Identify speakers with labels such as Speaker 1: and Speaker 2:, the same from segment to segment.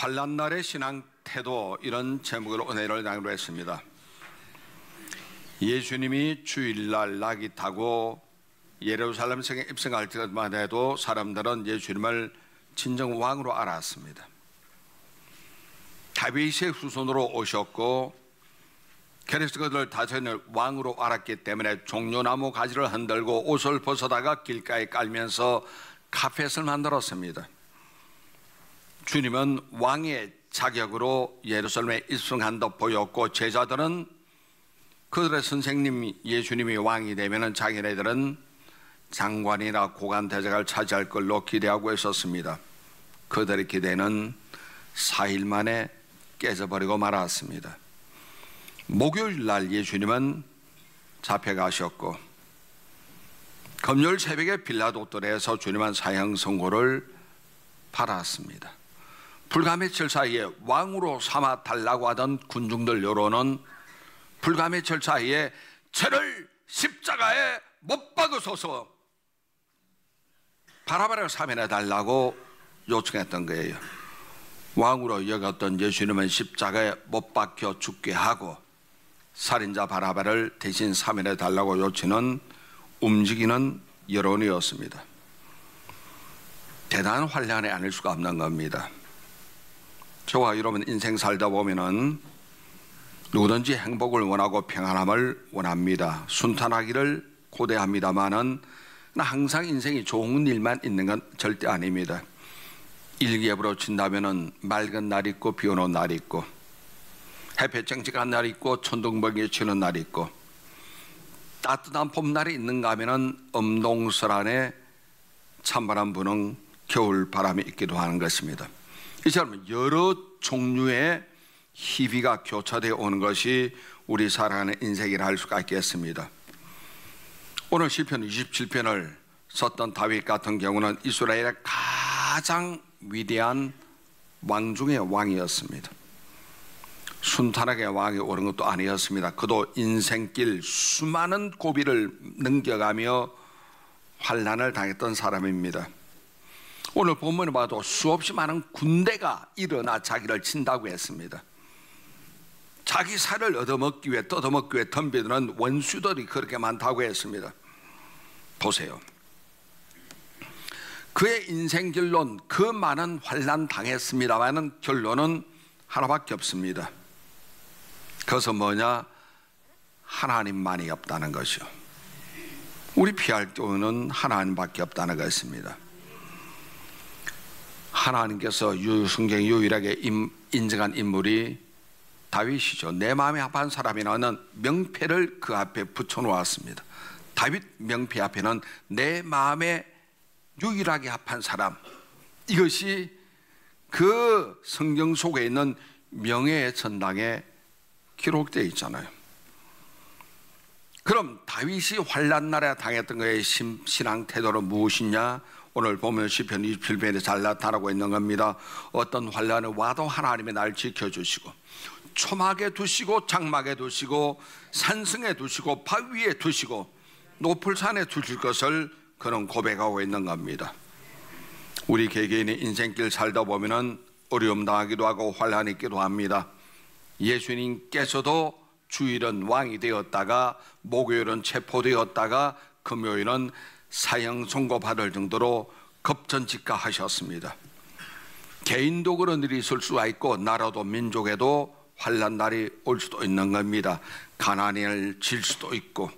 Speaker 1: 환난날의 신앙 태도, 이런 제목으로 은혜를 나누기로 했습니다. 예수님이 주일날 낙이 타고 예루살렘 성에 입성할 때만 해도 사람들은 예수님을 진정 왕으로 알았습니다. 다윗의 후손으로 오셨고 그래서 그들을 다스리는 왕으로 알았기 때문에 종려나무 가지를 흔들고 옷을 벗어다가 길가에 깔면서 카펫을 만들었습니다. 주님은 왕의 자격으로 예루살렘에 입성한 듯 보였고, 제자들은 그들의 선생님 예수님이 왕이 되면 자기네들은 장관이나 고관 대작을 차지할 걸로 기대하고 있었습니다. 그들의 기대는 4일 만에 깨져버리고 말았습니다. 목요일 날 예수님은 잡혀가셨고, 금요일 새벽에 빌라도뜰에서 주님은 사형 선고를 받았습니다. 불과 며칠 사이에 왕으로 삼아 달라고 하던 군중들 여론은 불과 며칠 사이에 저를 십자가에 못 박으소서, 바라바를 사면해 달라고 요청했던 거예요. 왕으로 여겼던 예수님은 십자가에 못 박혀 죽게 하고 살인자 바라바를 대신 사면해 달라고 요청은 움직이는 여론이었습니다. 대단한 환란이 아닐 수가 없는 겁니다. 저와 여러분 인생 살다 보면은 누구든지 행복을 원하고 평안함을 원합니다. 순탄하기를 고대합니다만은 항상 인생이 좋은 일만 있는 건 절대 아닙니다. 일기예보로 친다면은 맑은 날 있고 비 오는 날 있고, 햇볕 쨍쨍한 날 있고 천둥번개 치는 날 있고, 따뜻한 봄날이 있는가 하면은 엄동설 찬바람 부는 겨울 바람이 있기도 하는 것입니다. 이처럼 여러 종류의 희비가 교차되어 오는 것이 우리 살아가는 인생이라 할 수가 있겠습니다. 오늘 시편 27편을 썼던 다윗 같은 경우는 이스라엘의 가장 위대한 왕 중의 왕이었습니다. 순탄하게 왕이 오른 것도 아니었습니다. 그도 인생길 수많은 고비를 넘겨가며 환난을 당했던 사람입니다. 오늘 본문을 봐도 수없이 많은 군대가 일어나 자기를 친다고 했습니다. 자기 살을 얻어먹기 위해 뜯어먹기 위해 덤비드는 원수들이 그렇게 많다고 했습니다. 보세요. 그의 인생길론 그 많은 환난 당했습니다만 결론은 하나밖에 없습니다. 그것은 뭐냐? 하나님만이 없다는 것이요. 우리 피할 도는 하나님밖에 없다는 것입니다. 하나님께서 성경 유일하게 인정한 인물이 다윗이죠. 내 마음에 합한 사람이라는 명패를 그 앞에 붙여놓았습니다. 다윗 명패 앞에는 내 마음에 유일하게 합한 사람, 이것이 그 성경 속에 있는 명예의 전당에 기록되어 있잖아요. 그럼 다윗이 환난날에 당했던 그의 신앙 태도는 무엇이냐? 오늘 보면 시편 27편에 잘 나타나고 있는 겁니다. 어떤 환난이 와도 하나님이 날 지켜주시고, 초막에 두시고 장막에 두시고 산성에 두시고 바위에 두시고 높은 산에 두실 것을 그는 고백하고 있는 겁니다. 우리 개개인의 인생길 살다 보면은 어려움 당하기도 하고 환난이 있기도 합니다. 예수님께서도 주일은 왕이 되었다가 목요일은 체포되었다가 금요일은 사형 선고받을 정도로 급전직하하셨습니다. 개인도 그런 일이 있을 수가 있고 나라도 민족에도 환난 날이 올 수도 있는 겁니다. 가난을 질 수도 있고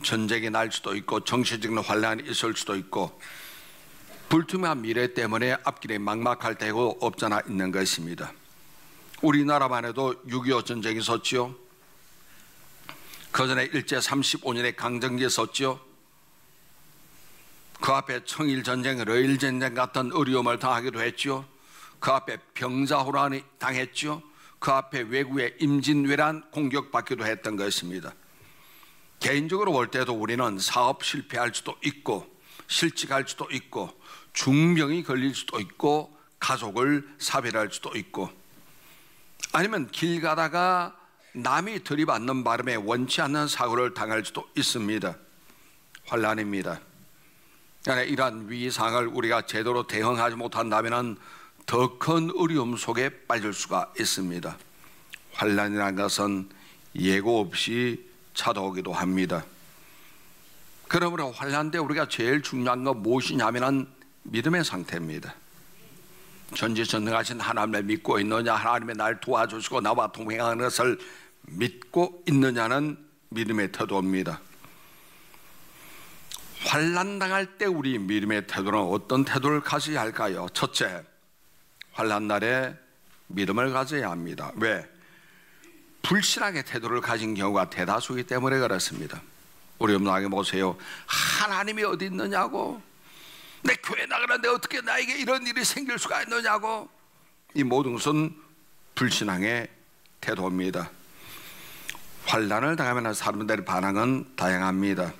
Speaker 1: 전쟁이 날 수도 있고 정치적인 환난이 있을 수도 있고 불투명한 미래 때문에 앞길이 막막할 때고 없잖아 있는 것입니다. 우리나라만 해도 6.25 전쟁이 있었지요. 그 전에 일제 35년의 강점기에 있었지요. 그 앞에 청일전쟁, 러일전쟁 같은 어려움을 당하기도 했죠. 그 앞에 병자호란이 당했죠. 그 앞에 외국의 임진왜란 공격받기도 했던 것입니다. 개인적으로 볼 때도 우리는 사업 실패할 수도 있고 실직할 수도 있고 중병이 걸릴 수도 있고 가족을 사별할 수도 있고, 아니면 길 가다가 남이 들이받는 바람에 원치 않는 사고를 당할 수도 있습니다. 환난입니다. 이러한 위상을 우리가 제대로 대응하지 못한다면 더 큰 어려움 속에 빠질 수가 있습니다. 환난이라는 것은 예고 없이 찾아오기도 합니다. 그러므로 환난 때 우리가 제일 중요한 건 무엇이냐면 믿음의 상태입니다. 전지전능하신 하나님을 믿고 있느냐, 하나님의 날 도와주시고 나와 동행하는 것을 믿고 있느냐는 믿음의 태도입니다. 환난 당할 때 우리 믿음의 태도는 어떤 태도를 가져야 할까요? 첫째, 환난 날에 믿음을 가져야 합니다. 왜? 불신앙의 태도를 가진 경우가 대다수이기 때문에 그렇습니다. 우리 엄마에게 보세요. 하나님이 어디 있느냐고, 내 교회 나가는데 어떻게 나에게 이런 일이 생길 수가 있느냐고. 이 모든 것은 불신앙의 태도입니다. 환난을 당하면 사람들의 반응은 다양합니다.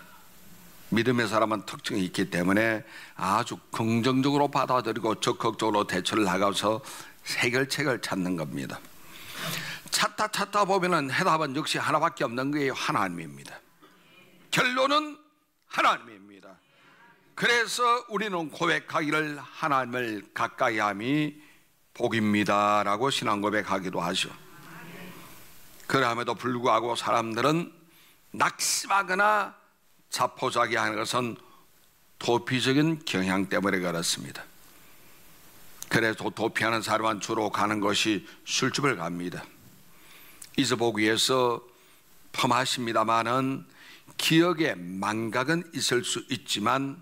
Speaker 1: 믿음의 사람은 특징이 있기 때문에 아주 긍정적으로 받아들이고 적극적으로 대처를 나가서 해결책을 찾는 겁니다. 찾다 보면 해답은 역시 하나밖에 없는 거예요. 하나님입니다. 결론은 하나님입니다. 그래서 우리는 고백하기를 하나님을 가까이 함이 복입니다 라고 신앙 고백하기도 하죠. 그럼에도 불구하고 사람들은 낙심하거나 자포자기하는 것은 도피적인 경향 때문에 그렇습니다. 그래서 도피하는 사람은 주로 가는 것이 술집을 갑니다. 잊어보기 위해서 펌하십니다마는 기억에 망각은 있을 수 있지만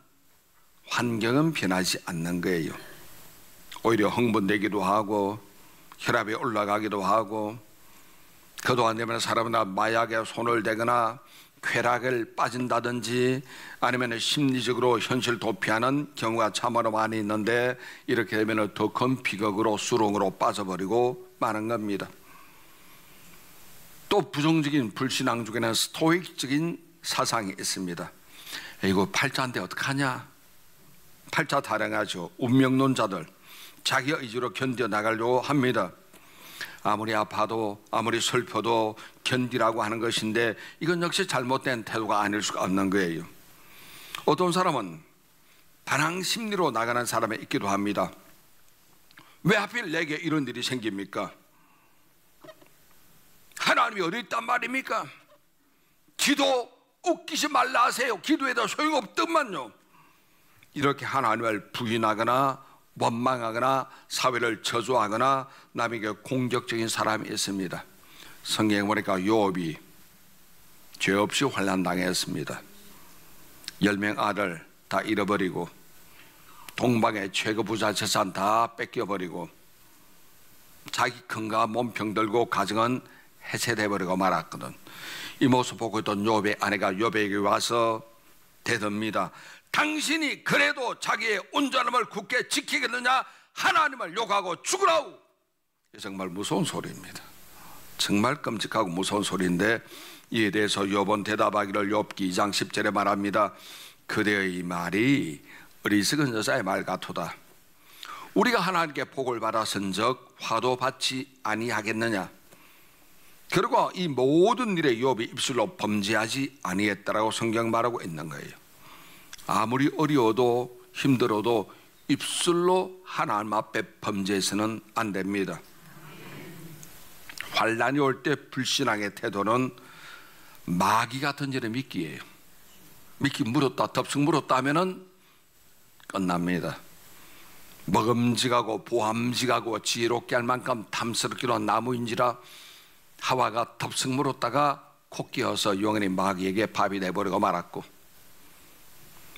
Speaker 1: 환경은 변하지 않는 거예요. 오히려 흥분되기도 하고 혈압이 올라가기도 하고, 그도 안 되면 사람은 마약에 손을 대거나 쾌락을 빠진다든지 아니면 심리적으로 현실 도피하는 경우가 참으로 많이 있는데, 이렇게 되면 더 큰 비극으로 수렁으로 빠져버리고 마는 겁니다. 또 부정적인 불신앙 중에는 스토익적인 사상이 있습니다. 이거 팔자인데 어떡하냐? 팔자 타령하죠. 운명론자들, 자기 의지로 견뎌나가려고 합니다. 아무리 아파도 아무리 슬퍼도 견디라고 하는 것인데 이건 역시 잘못된 태도가 아닐 수가 없는 거예요. 어떤 사람은 반항 심리로 나가는 사람이 있기도 합니다. 왜 하필 내게 이런 일이 생깁니까? 하나님이 어디 있단 말입니까? 기도 웃기지 말라 하세요. 기도해도 소용없더만요. 이렇게 하나님을 부인하거나 원망하거나 사회를 저주하거나 남에게 공격적인 사람이 있습니다. 성경에 보니까 욥이 죄 없이 환난당했습니다. 10명 아들 다 잃어버리고 동방의 최고 부자 재산 다 뺏겨버리고 자기 건강한 몸 병들고 가정은 해체돼버리고 말았거든. 이 모습 보고 있던 욥의 아내가 욥에게 와서 대듭니다. 당신이 그래도 자기의 온전함을 굳게 지키겠느냐? 하나님을 욕하고 죽으라우. 정말 무서운 소리입니다. 정말 끔찍하고 무서운 소리인데, 이에 대해서 욥은 대답하기를 욥기 2장 10절에 말합니다. 그대의 말이 어리석은 여자의 말 같도다. 우리가 하나님께 복을 받았은즉 화도 받지 아니하겠느냐? 그리고 이 모든 일에 욥이 입술로 범죄하지 아니했다라고 성경 말하고 있는 거예요. 아무리 어려워도 힘들어도 입술로 하나님 앞에 범죄해서는 안 됩니다. 환난이 올 때 불신앙의 태도는 마귀 같은 일의 미끼예요. 미끼 물었다 덥석 물었다 하면은 끝납니다. 먹음직하고 보암직하고 지혜롭게 할 만큼 탐스럽기로 한 나무인지라 하와가 덥석 물었다가 코 끼어서 영원히 마귀에게 밥이 돼버리고 말았고,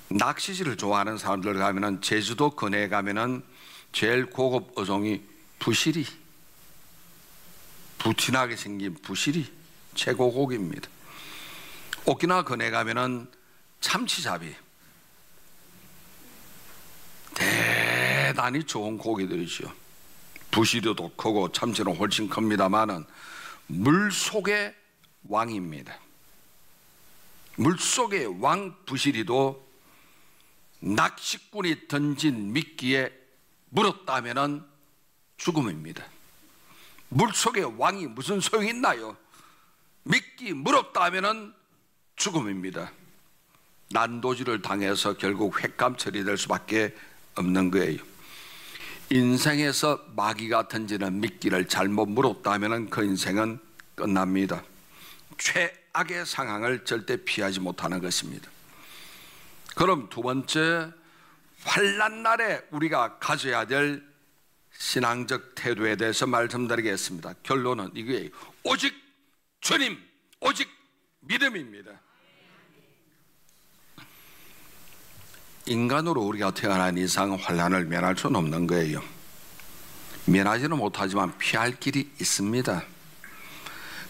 Speaker 1: 낚시질을 좋아하는 사람들 가면은 제주도 근해에 가면은 제일 고급 어종이 부시리, 부티나게 생긴 부시리 최고 고기입니다. 오키나와 근해에 가면은 참치잡이, 대단히 좋은 고기들이죠. 부시리도 크고 참치는 훨씬 큽니다만은 물속의 왕입니다. 물속의 왕 부시리도 낚시꾼이 던진 미끼에 물었다면 죽음입니다. 물속의 왕이 무슨 소용이 있나요? 미끼 물었다면 죽음입니다. 난도질을 당해서 결국 횟감 처리될 수밖에 없는 거예요. 인생에서 마귀가 던지는 미끼를 잘못 물었다면 그 인생은 끝납니다. 최악의 상황을 절대 피하지 못하는 것입니다. 그럼 두 번째, 환난 날에 우리가 가져야 될 신앙적 태도에 대해서 말씀드리겠습니다. 결론은 이거예요. 오직 주님, 오직 믿음입니다. 인간으로 우리가 태어난 이상 환난을 면할 수는 없는 거예요. 면하지는 못하지만 피할 길이 있습니다.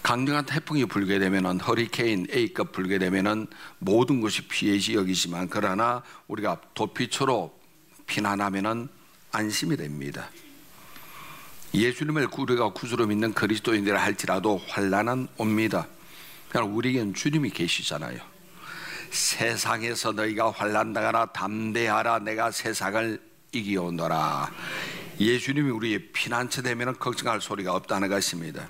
Speaker 1: 강력한 태풍이 불게 되면, 허리케인 A급 불게 되면 모든 것이 피해지 여기지만, 그러나 우리가 도피처로 피난하면 안심이 됩니다. 예수님을 우리가 구주로 믿는 그리스도인이라 할지라도 환난은 옵니다. 그러나 우리에겐 주님이 계시잖아요. 세상에서 너희가 환난당하라 담대하라 내가 세상을 이기오노라. 예수님이 우리의 피난처 되면 걱정할 소리가 없다는 것입니다.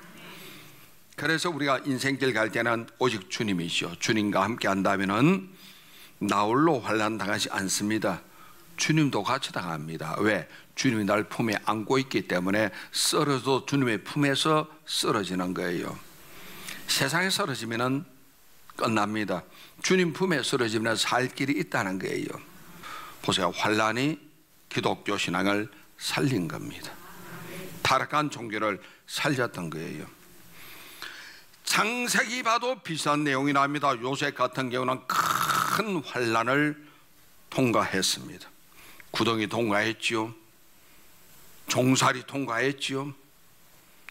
Speaker 1: 그래서 우리가 인생길 갈 때는 오직 주님이시오. 주님과 함께 한다면 나홀로 환난 당하지 않습니다. 주님도 같이 당합니다. 왜? 주님이 날 품에 안고 있기 때문에 쓰러져도 주님의 품에서 쓰러지는 거예요. 세상에 쓰러지면 끝납니다. 주님 품에 쓰러지면 살 길이 있다는 거예요. 보세요. 환난이 기독교 신앙을 살린 겁니다. 타락한 종교를 살렸던 거예요. 창세기 봐도 비슷한 내용이 나옵니다. 요셉 같은 경우는 큰 환난을 통과했습니다. 구덩이 통과했지요. 종살이 통과했지요.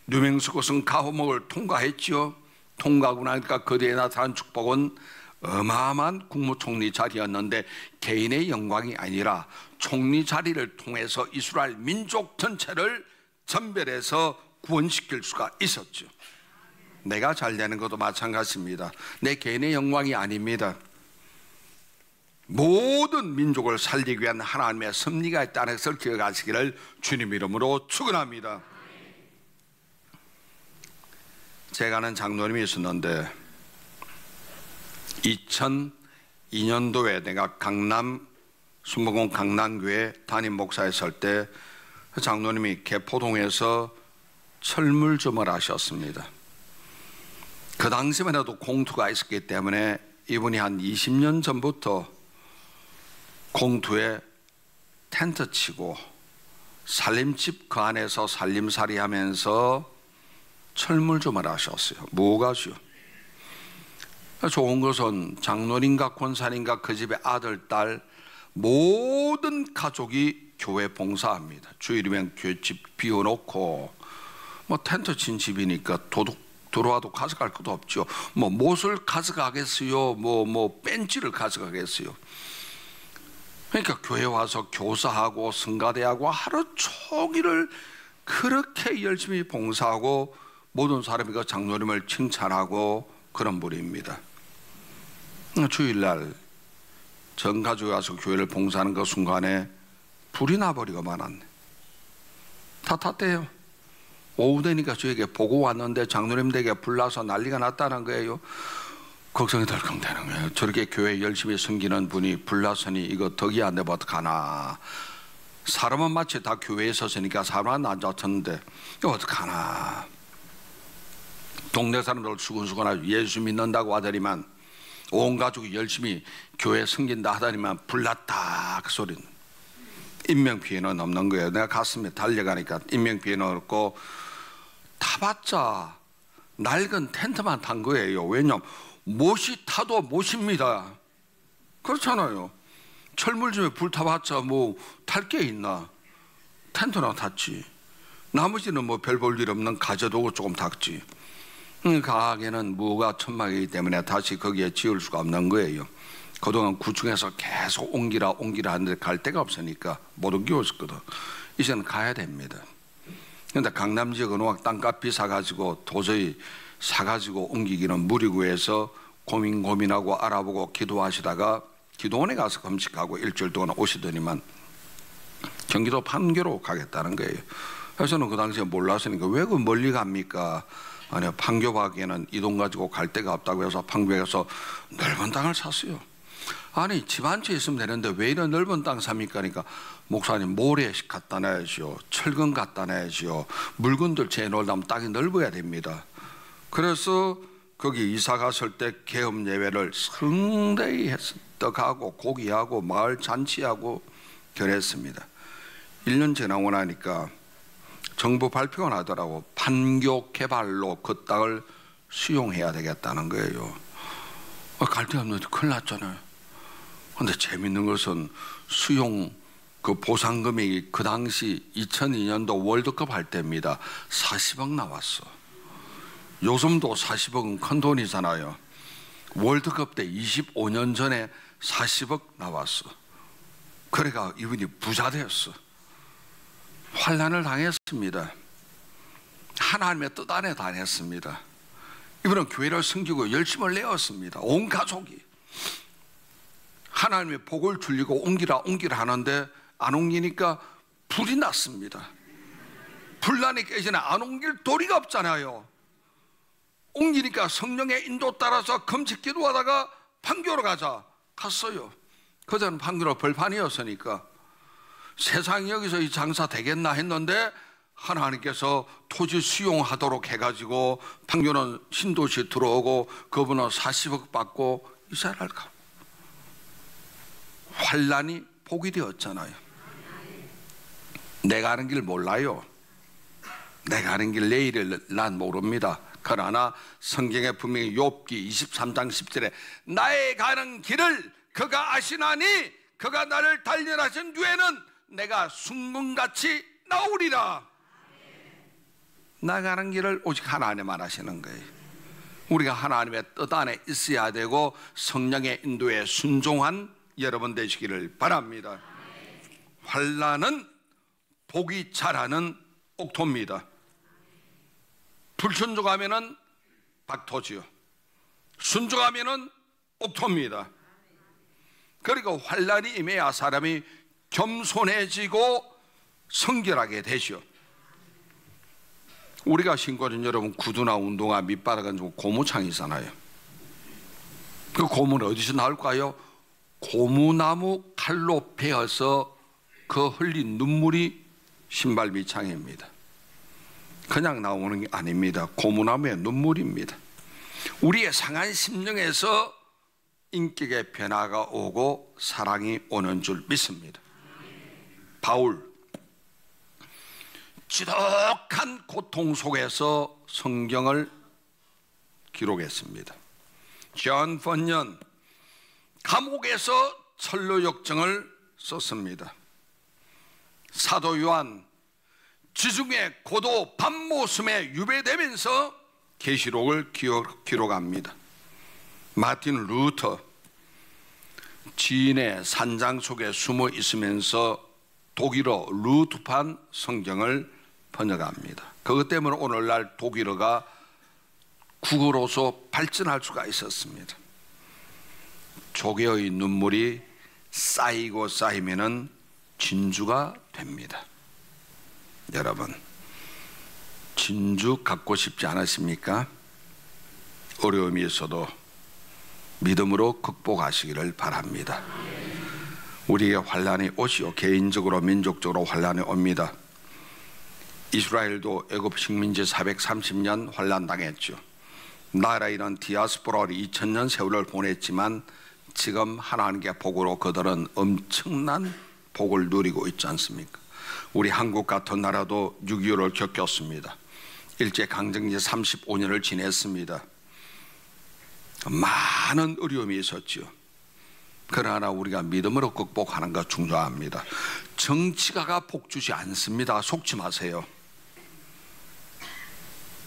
Speaker 1: 누명스곳은 가호목을 통과했지요. 통과하고 나니까 그대에 나타난 축복은 어마어마한 국무총리 자리였는데 개인의 영광이 아니라 총리 자리를 통해서 이스라엘 민족 전체를 전별해서 구원시킬 수가 있었죠. 내가 잘 되는 것도 마찬가지입니다. 내 개인의 영광이 아닙니다. 모든 민족을 살리기 위한 하나님의 섭리가 있다는 것을 기억하시기를 주님 이름으로 축원합니다. 제가 아는 장로님이 있었는데 2002년도에 내가 강남 순복음 강남교회 담임 목사였을 때 장로님이 개포동에서 철물점을 하셨습니다. 그 당시만 해도 공투가 있었기 때문에 이분이 한 20년 전부터 공투에 텐트 치고 살림집 그 안에서 살림살이 하면서 철물점을 하셨어요. 무가죠. 좋은 것은 장로님과 권사님과 그 집의 아들, 딸 모든 가족이 교회 봉사합니다. 주일이면 교회 집 비워놓고 뭐 텐트 친 집이니까 도둑 들어와도 가져갈 것도 없죠. 뭐 못을 가져가겠어요. 뭐 벤치를 가져가겠어요. 그러니까 교회 와서 교사하고 성가대하고 하루 종일을 그렇게 열심히 봉사하고 모든 사람이 그 장로님을 칭찬하고 그런 분입니다. 주일날 전 가족이 와서 교회를 봉사하는 그 순간에 불이 나버리고 말았네. 다 탔대요. 오후 되니까 저에게 보고 왔는데 장로님 댁에 불나서 난리가 났다는 거예요. 걱정이 덜컥 되는 거예요. 저렇게 교회 열심히 섬기는 분이 불나서니 이거 덕이 안 되면 어떡하나. 사람은 마치 다 교회에 섰으니까 사람은 앉았었는데 이거 어떡하나. 동네 사람들 수근수근하고 예수 믿는다고 하더니만 온 가족이 열심히 교회 섬긴다 하더니만 불났다 그 소리는. 인명피해는 없는 거예요. 내가 가슴에 달려가니까 인명피해는 없고 타봤자 낡은 텐트만 탄 거예요. 왜냐하면 못이 타도 못입니다. 그렇잖아요. 철물점에 불 타봤자 뭐 탈 게 있나. 텐트나 탔지. 나머지는 뭐 별 볼 일 없는 가재도구 조금 탔지. 가게는 무가 천막이기 때문에 다시 거기에 지을 수가 없는 거예요. 그동안 구청에서 계속 옮기라 하는데 갈 데가 없으니까 못 옮겨왔었거든. 이제는 가야 됩니다. 그런데 강남 지역은 워낙 땅값 비싸가지고 도저히 사가지고 옮기기는 무리고 해서 고민하고 알아보고 기도하시다가 기도원에 가서 금식하고 일주일 동안 오시더니만 경기도 판교로 가겠다는 거예요. 그래서 저는 그 당시에 몰랐으니까 왜 그 멀리 갑니까? 아니요, 판교 가기에는 이동 가지고 갈 데가 없다고 해서 판교에 가서 넓은 땅을 샀어요. 아니 집 한 채 있으면 되는데 왜 이런 넓은 땅 삽니까? 그러니까 목사님 모래 갖다 놔야지요, 철근 갖다 놔야지요, 물건들 재놓으려면 땅이 넓어야 됩니다. 그래서 거기 이사 갔을 때 계엄 예배를 성대히 해서 떡하고 고기하고 마을 잔치하고 그랬습니다. 1년 지나고 나니까 정부 발표가 나더라고. 판교 개발로 그 땅을 수용해야 되겠다는 거예요. 갈 데 없는데 큰일 났잖아요. 근데 재밌는 것은 수용 그 보상금이 그 당시 2002년도 월드컵 할 때입니다. 40억 나왔어. 요즘도 40억은 큰 돈이잖아요. 월드컵 때 25년 전에 40억 나왔어. 그래가 이분이 부자 되었어. 환난을 당했습니다. 하나님의 뜻 안에 다녔습니다. 이분은 교회를 섬기고 열심을 내었습니다. 온 가족이 하나님의 복을 줄이고 옮기라 하는데 안 옮기니까 불이 났습니다. 불난이 깨지나 안 옮길 도리가 없잖아요. 옮기니까 성령의 인도 따라서 금식 기도하다가 판교로 가자 갔어요. 그전은 판교로 벌판이었으니까 세상이 여기서 이 장사 되겠나 했는데 하나님께서 토지 수용하도록 해가지고 판교는 신도시 들어오고 그분은 40억 받고 이사를 가고 환란이 복이 되었잖아요. 내가 아는 길 몰라요. 내가 아는 길 내일을 난 모릅니다. 그러나 성경에 분명히 욥기 23장 10절에 나의 가는 길을 그가 아시나니 그가 나를 단련하신 뒤에는 내가 순금같이 나오리라. 나가는 길을 오직 하나님만 아시는 거예요. 우리가 하나님의 뜻 안에 있어야 되고 성령의 인도에 순종한 여러분 되시기를 바랍니다. 환난은 복이 자라는 옥토입니다. 불순종하면은 박토지요, 순종하면은 옥토입니다. 그리고 환난이 임해야 사람이 겸손해지고 성결하게 되죠. 우리가 신고는 여러분 구두나 운동화 밑바닥은 고무창이잖아요. 그 고무는 어디서 나올까요? 고무나무 칼로 베어서 그 흘린 눈물이 신발 밑창입니다. 그냥 나오는 게 아닙니다. 고무나무의 눈물입니다. 우리의 상한 심령에서 인격의 변화가 오고 사랑이 오는 줄 믿습니다. 바울, 지독한 고통 속에서 성경을 기록했습니다. 존 번연, 감옥에서 철로 역정을 썼습니다. 사도 요한, 지중해 고도 밤모섬에 유배되면서 계시록을 기록합니다. 마틴 루터, 지인의 산장 속에 숨어 있으면서 독일어 루트판 성경을 번역합니다. 그것 때문에 오늘날 독일어가 국어로서 발전할 수가 있었습니다. 조개의 눈물이 쌓이고 쌓이면은 진주가 됩니다. 여러분, 진주 갖고 싶지 않으십니까? 어려움이 있어도 믿음으로 극복하시기를 바랍니다. 우리의 환란이 오시오. 개인적으로 민족적으로 환란이 옵니다. 이스라엘도 애굽 식민지 430년 환란 당했죠. 나라에는 디아스포라로 2000년 세월을 보냈지만 지금 하나님께 복으로 그들은 엄청난 복을 누리고 있지 않습니까? 우리 한국 같은 나라도 6.25를 겪었습니다. 일제강점기 35년을 지냈습니다. 많은 어려움이 있었죠. 그러나 우리가 믿음으로 극복하는 것 중요합니다. 정치가가 복 주지 않습니다. 속지 마세요.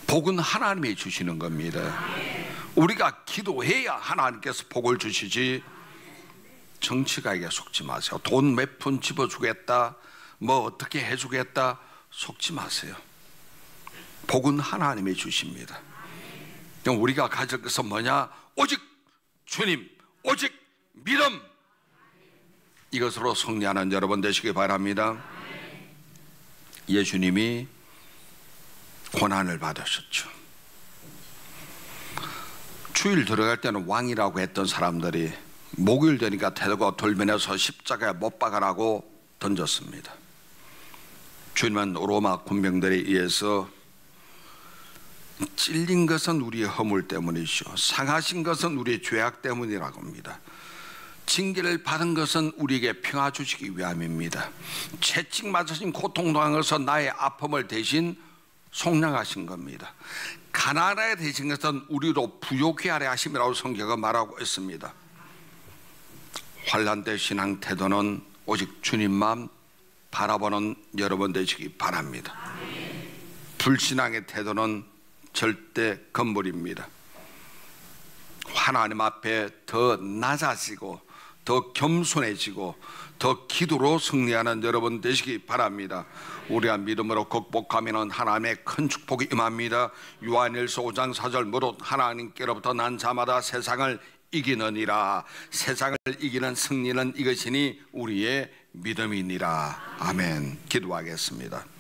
Speaker 1: 복은 하나님이 주시는 겁니다. 우리가 기도해야 하나님께서 복을 주시지 정치가에게 속지 마세요. 돈 몇 푼 집어주겠다, 뭐 어떻게 해주겠다 속지 마세요. 복은 하나님이 주십니다. 우리가 가질 것은 뭐냐? 오직 주님, 오직 믿음. 이것으로 승리하는 여러분 되시기 바랍니다. 예수님이 고난을 받으셨죠. 주일 들어갈 때는 왕이라고 했던 사람들이 목요일 되니까 태도가 돌변해서 십자가에 못 박아라고 던졌습니다. 주님은 로마 군병들에 의해서 찔린 것은 우리의 허물 때문이시오, 상하신 것은 우리의 죄악 때문이라고 합니다. 징계를 받은 것은 우리에게 평화 주시기 위함입니다. 채찍 맞으신 고통당한 것은 나의 아픔을 대신 속량하신 겁니다. 가난하게 되신 것은 우리로 부요케 하려 하심이라고 성경은 말하고 있습니다. 환난 때 신앙 태도는 오직 주님만 바라보는 여러분 되시기 바랍니다. 불신앙의 태도는 절대 건물입니다. 하나님 앞에 더 낮아지고 더 겸손해지고 더 기도로 승리하는 여러분 되시기 바랍니다. 우리가 믿음으로 극복하면 하나님의 큰 축복이 임합니다. 요한일서 5장 4절 무릇 하나님께로부터 난 자마다 세상을 이기느니라. 세상을 이기는 승리는 이것이니 우리의 믿음이니라. 아멘. 기도하겠습니다.